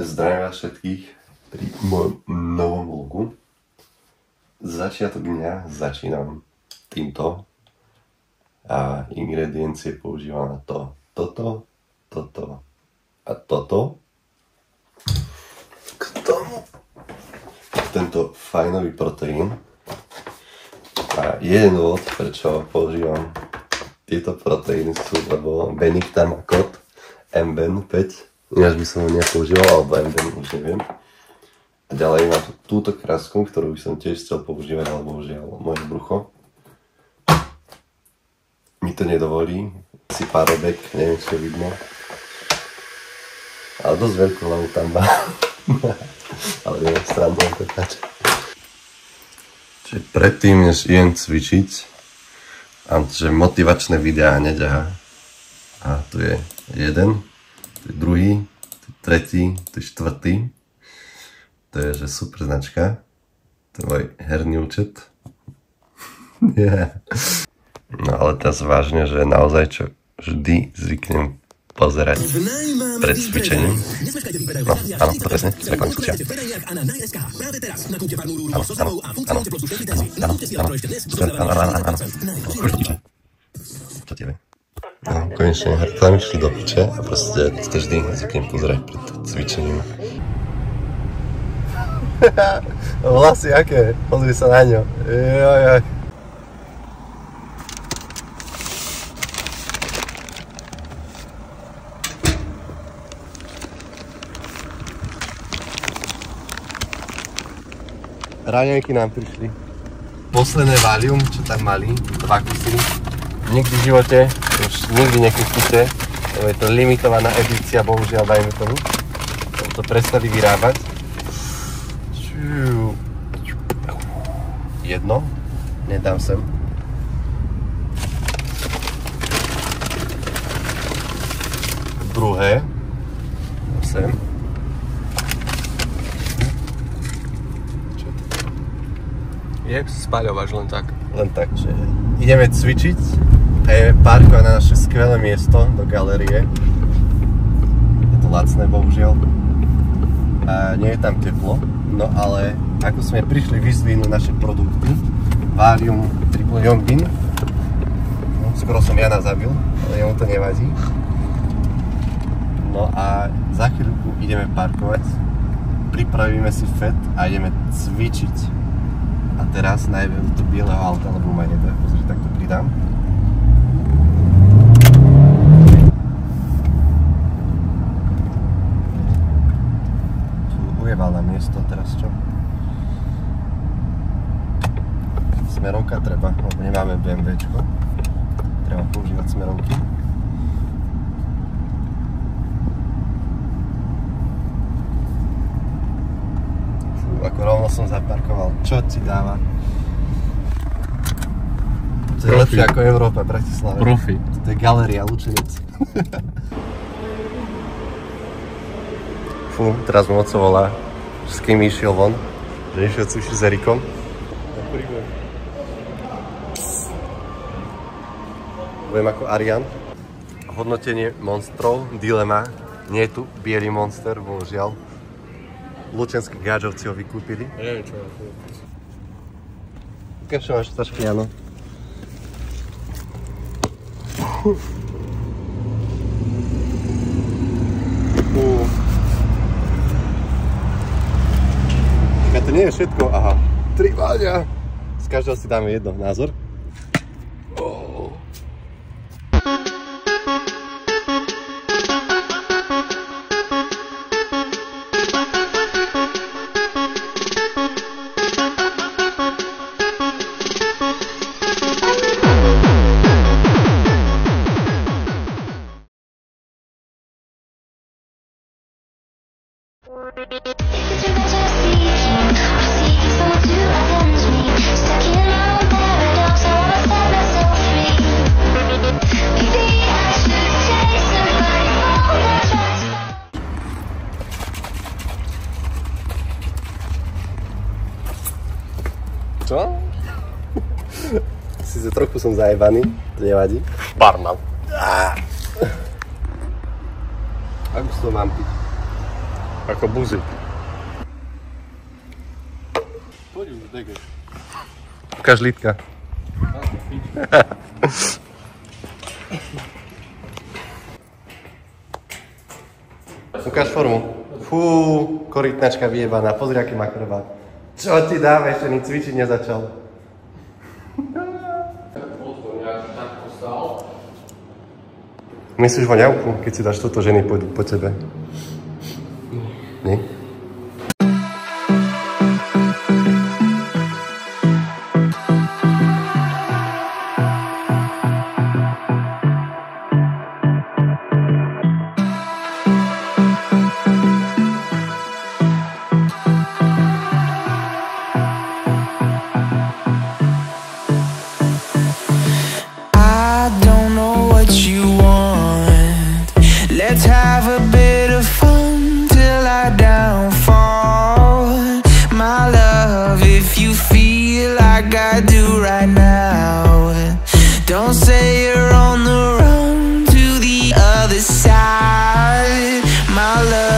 Zdravím vás všetkých pri mojom novom vlogu. Začiatok dňa začínam týmto a ingrediencie používam na to toto a toto. K tomu tento fajnový proteín. A jeden dôvod, prečo používam tieto proteíny sú, lebo Benikta má kód MBEN5. Ináč by som ho nepoužíval, alebo MBEN, už neviem. A ďalej mám túto krásku, ktorú by som tiež chcel používať, ale bohužiaľ moje brucho mi to nedovolí. Si párobek, neviem, čo je vidno. Ale dosť veľkú hlavu tam má. Ale neviem, srandu to táča. Čiže predtým, než idem cvičiť, mám že motivačné videá hneď, aha. A tu je jeden, tu je druhý, tu je tretí, tu je štvrtý. To je že super značka. To je môj herný účet. Yeah. No ale teraz vážne, že naozaj čo vždy zvyknem pozerať pred cvičením. No, áno, to presne, reklamy skúšia. Áno. Čo ti je? No, konečne reklamy šli do piče a proste to vždy zvyknem pozerať pred cvičením. Vlasy aké? Pozri sa na ňo. Jojoj. Raňajky nám prišli. Posledné valium, čo tam mali, 2 kusy. Nikdy v živote, už nikdy nekúpite, lebo je to limitovaná edícia, bohužiaľ, dajme tomu. To prestali vyrábať. Jedno, nedám sem. Druhé, sem. Je, spáľovač len tak. Len tak, že ideme cvičiť a ideme parkovať na naše skvelé miesto do galérie. Je to lacné, bohužiaľ. A nie je tam teplo, no ale ako sme prišli vyzvihnúť naše produkty, Valium Triple Youngbin, no, skoro som Jana zabil, ale jemu to nevadí. No a za chvíľku ideme parkovať, pripravíme si fet a ideme cvičiť. A teraz najmä do toho bieleho auta, lebo ma nebe, pozri, tak to pridám. Tu ujebal na miesto, teraz čo? Smerovka treba, lebo nemáme BMWčko. Treba používať smerovky. Ako rovno som zaparkoval. Čo ti dáva? To je lepšie ako Európa, Bratislava. Profi. To je galéria, Lučenec. Fú, teraz mu oco volá, s kým išiel von. Že išiel cvičiť s Erikom. Budem ako Arian. Hodnotenie monstrov, dilema. Nie je tu bielý monster, bohužiaľ. Lučenské gáčovci ho vykúpili. Ja neviem, čo mám. Čo máš tašky, áno. Ja to nie je všetko, aha. 3 váľa. Z každého si dáme jedno. Názor? Čo? Sice trochu som zajebaný, to nevadí. Barman. Ako si to mám piť? Ako buzy. Poď už, dege. Ukáž lítka. Ukáž formu. Fú, korytnačka vyjebaná, pozri, aký má chrbát. Čo ti dáme, ešte ni cvičiť nezačal. Myslíš voňavku, keď si dáš toto, ženy pôjdu po tebe? Nie? Let's have a bit of fun till I downfall. My love, if you feel like I do right now, don't say you're on the run to the other side, my love.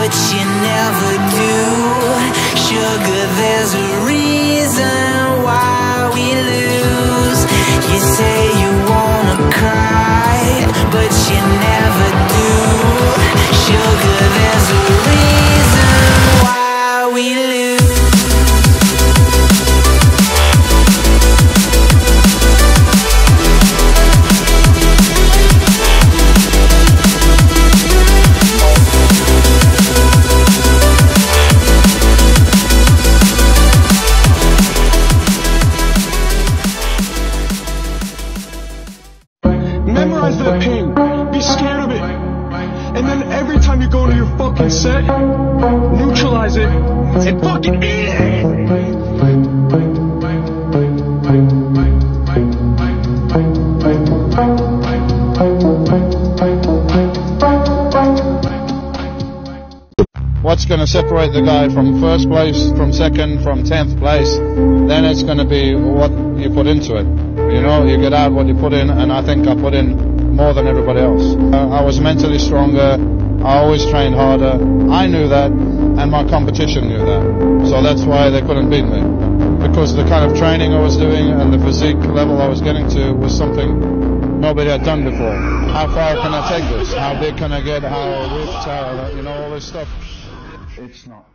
But you never do. Sugar, there's a reason why we lose. You say you wanna cry, but you never do. Sugar, there's a reason why we lose. Memorize that pain. Be scared of it. And then every time you go to your fucking set, neutralize it and fucking eat it. What's going to separate the guy from first place, from second, from 10th place, then it's going to be what you put into it. You know, you get out what you put in, and I think I put in more than everybody else. I was mentally stronger, I always trained harder. I knew that, and my competition knew that. So that's why they couldn't beat me. Because the kind of training I was doing and the physique level I was getting to was something nobody had done before. How far can I take this? How big can I get? How ripped? How, you know, all this stuff. It's not.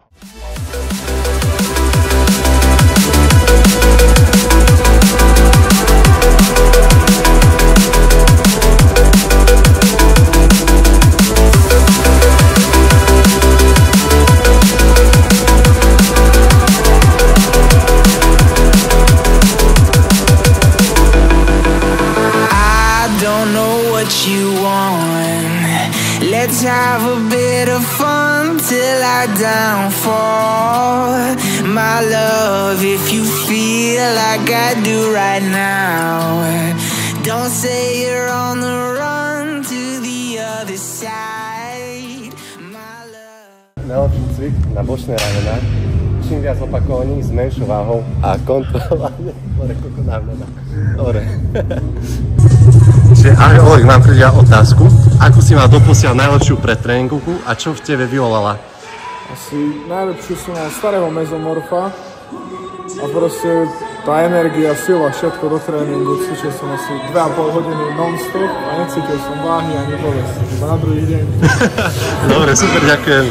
Let's have a bit of fun till I downfall. My love, if you feel like I do right now, don't say you're on the run to the other side, my love. Najlepší cvik na bočné ramená. Čím viac opakovaní s menšou váhou a kontrolovanie. Dobre, koľko nám nedá. Dobre. Čiže Oleg nám pridá otázku. Ako si mal doposiaľ najlepšiu predtréningovku a čo v tebe vyvolala? Asi najlepšiu som mal starého mezomorfa a proste tá energia, sila, všetko do tréningu. Cvičil som asi 2,5 hodiny non-stop a necítil som váhy ani bolesť. Iba na druhý deň. Dobre, super, ďakujem.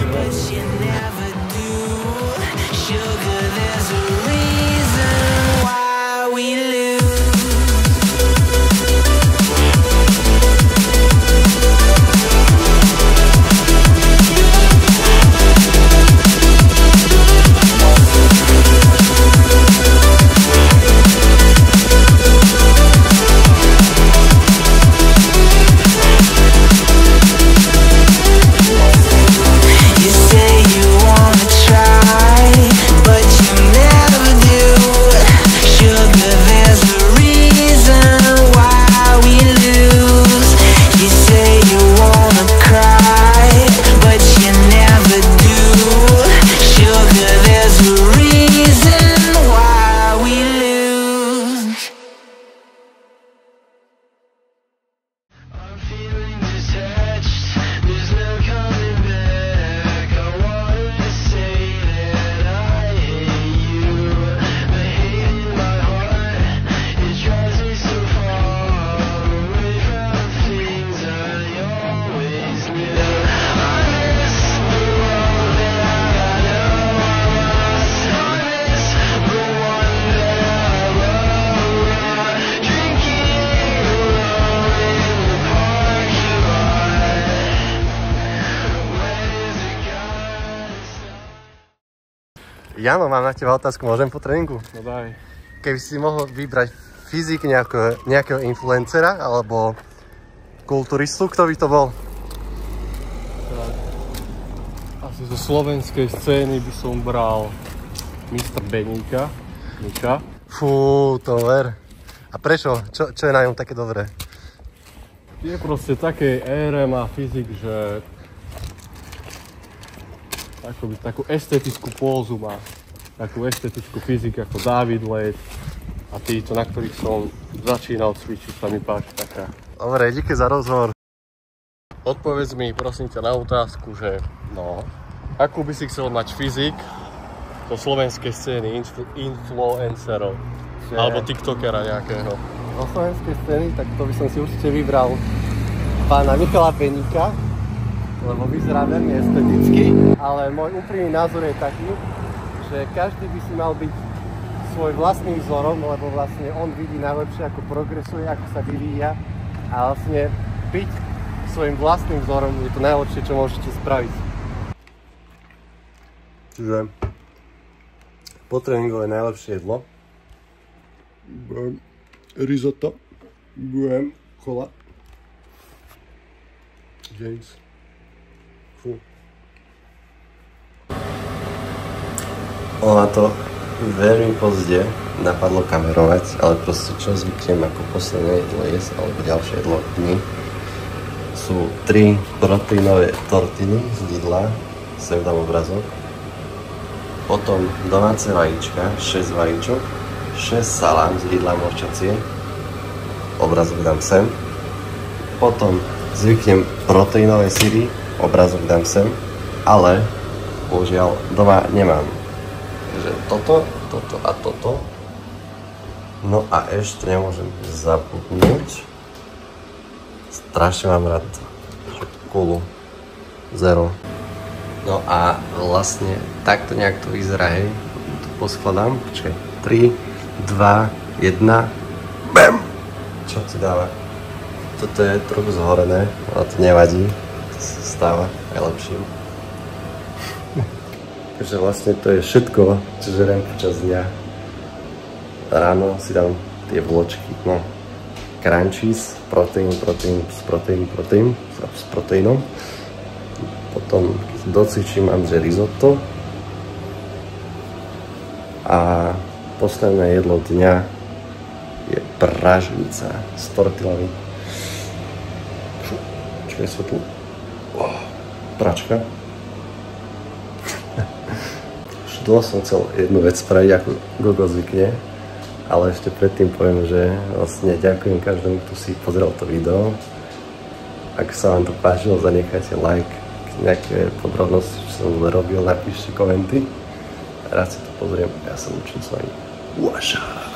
You say Jano, mám na teba otázku, môžem po tréningu? No daj. Keby si mohol vybrať fyzik nejakého influencera alebo kulturistu, kto by to bol? Asi zo slovenskej scény by som bral Mr. Beníka. Mika. Fú, to ver. A prečo? Čo je na ňom také dobré? Je proste takej ére, má fyzik, že takú estetickú pózu má. Takú estetickú fyzik ako David Late a títo, na ktorých som začínal cvičiť, sa mi páči taká. Dobre, díky za rozhovor. Odpovedz mi prosím ťa na otázku, že akú by si chcel mať fyzik zo slovenskej scény influencerov alebo tiktokera nejakého. Zo slovenskej scény, tak to by som si určite vybral pána Michala Beníka, lebo vyzerá veľmi esteticky, ale môj úprimný názor je taký, že každý by si mal byť svoj vlastným vzorom, lebo vlastne on vidí najlepšie, ako progresuje, ako sa vyvíja a vlastne byť svojím vlastným vzorom je to najlepšie, čo môžete spraviť. Čiže po tréningu je najlepšie jedlo. Risotto. Cola. James. Ona to veľmi pozde napadlo kamerovať, ale proste čo zvyknem ako posledné jedlo jesť, alebo ďalšie jedlo dni, sú 3 proteínové tortiny z Lidla, sem dám obrazok, potom domáce vajíčka, 6 vajíčok, 6 salám z Lidla morčacie, obrazok dám sem, potom zvyknem proteínové syry, obrazok dám sem, ale bohužiaľ doma nemám. Takže toto a toto. No a ešte nemôžem zabudnúť. Strašne mám rád kolu. Zero. No a vlastne takto nejak to vyzerá, hej. To poskladám. Počkaj. 3, 2, 1. BAM! Čo ti dáva? Toto je trochu zhorené, ale to nevadí. To sa stáva aj lepším. Takže vlastne to je všetko, čo žerem počas dňa. Ráno si dám tie vločky, crunchies, proteín s proteínom. Potom docvičím, mám že risotto. A posledné jedlo dňa je pražnica s tortillami. Čo je svetlo? Pračka. Dlho som chcel jednu vec spraviť, ako Gogo zvykne, ale ešte predtým poviem, že vlastne ďakujem každému, kto si pozrel to video. Ak sa vám to páčilo, zanechajte like, nejaké podrobnosti, čo som robil, napíšte komenty. Rád si to pozriem, ja sa učím s vami. Uaša!